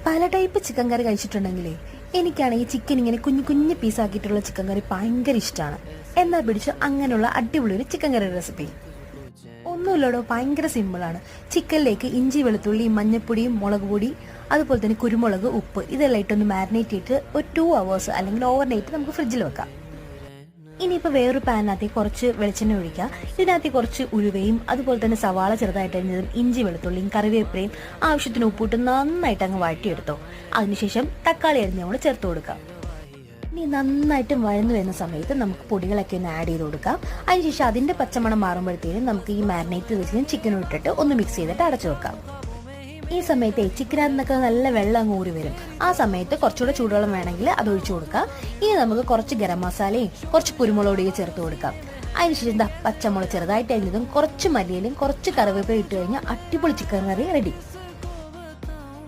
പല type chicken കറി കഴിച്ചിട്ടുണ്ടെങ്കിലേ എനിക്കാണെങ്കിൽ chicken ഇങ്ങനെ കുഞ്ഞു കുഞ്ഞു പീസാക്കിയിട്ടുള്ള ചിക്കൻ കറി ഭയങ്കര ഇഷ്ടമാണ്. എന്നാൽ പിടിച്ച് അങ്ങനെയുള്ള അടിപൊളി ഒരു ചിക്കൻ കറി റെസിപ്പി. ഒന്നുമില്ലടോ, ഭയങ്കര സിമ്പിളാണ്. ചിക്കനിലേക്ക് ഇഞ്ചി, വെളുത്തുള്ളി, മഞ്ഞപ്പൊടിയും, മുളക് പൊടി, അതുപോലെ തന്നെ കുരുമുളക്, ഉപ്പ് ഇതെല്ലാം ഇട്ടൊന്ന് മാരിനേറ്റ് ചെയ്തിട്ട് ഒരു 2 hours അല്ലെങ്കിൽ ഓവർനൈറ്റ് നമുക്ക് ഫ്രിഡ്ജിൽ വെക്കാം. ഇനിയിപ്പോൾ വേറൊരു പാനിനകത്തേക്ക് കുറച്ച് വെളിച്ചെണ്ണ ഒഴിക്കുക. ഇതിനകത്ത് കുറച്ച് ഉലുവയും അതുപോലെ തന്നെ സവാള ചെറുതായിട്ട് അരിഞ്ഞതും ഇഞ്ചി, വെളുത്തുള്ളിയും കറിവേപ്പിലയും ആവശ്യത്തിന് ഉപ്പിട്ട് നന്നായിട്ട് അങ്ങ് വഴറ്റിയെടുത്തോ. അതിനുശേഷം തക്കാളി അരിഞ്ഞ് നമ്മൾ ചേർത്ത് കൊടുക്കാം. ഇനി നന്നായിട്ട് വഴന്നു വരുന്ന സമയത്ത് നമുക്ക് പൊടികളൊക്കെ ഒന്ന് ആഡ് ചെയ്ത് കൊടുക്കാം. അതിനുശേഷം അതിൻ്റെ പച്ചമണം മാറുമ്പോഴത്തേനും നമുക്ക് ഈ മാരിനേറ്റ് വെച്ച് ചിക്കനും ഇട്ടിട്ട് ഒന്ന് മിക്സ് ചെയ്തിട്ട് അടച്ചു വെക്കാം. ഈ സമയത്ത് ചിക്കനകത്ത് നിന്നൊക്കെ നല്ല വെള്ളം അങ്ങ് ഊറി വരും. ആ സമയത്ത് കുറച്ചുകൂടെ ചൂടുവെള്ളം വേണമെങ്കിൽ അത് ഒഴിച്ചു കൊടുക്കാം. ഇനി നമുക്ക് കുറച്ച് ഗരം മസാലയും കുറച്ച് കുരുമുളക് പൊടിയും ചേർത്ത് കൊടുക്കാം. അതിനുശേഷം പച്ചമുളക് ചെറുതായിട്ട് അരിഞ്ഞതും കുറച്ച് മല്ലിയിലും കുറച്ച് കറിവേപ്പില ഇട്ട് കഴിഞ്ഞാൽ അടിപൊളി ചിക്കൻ കറി റെഡി.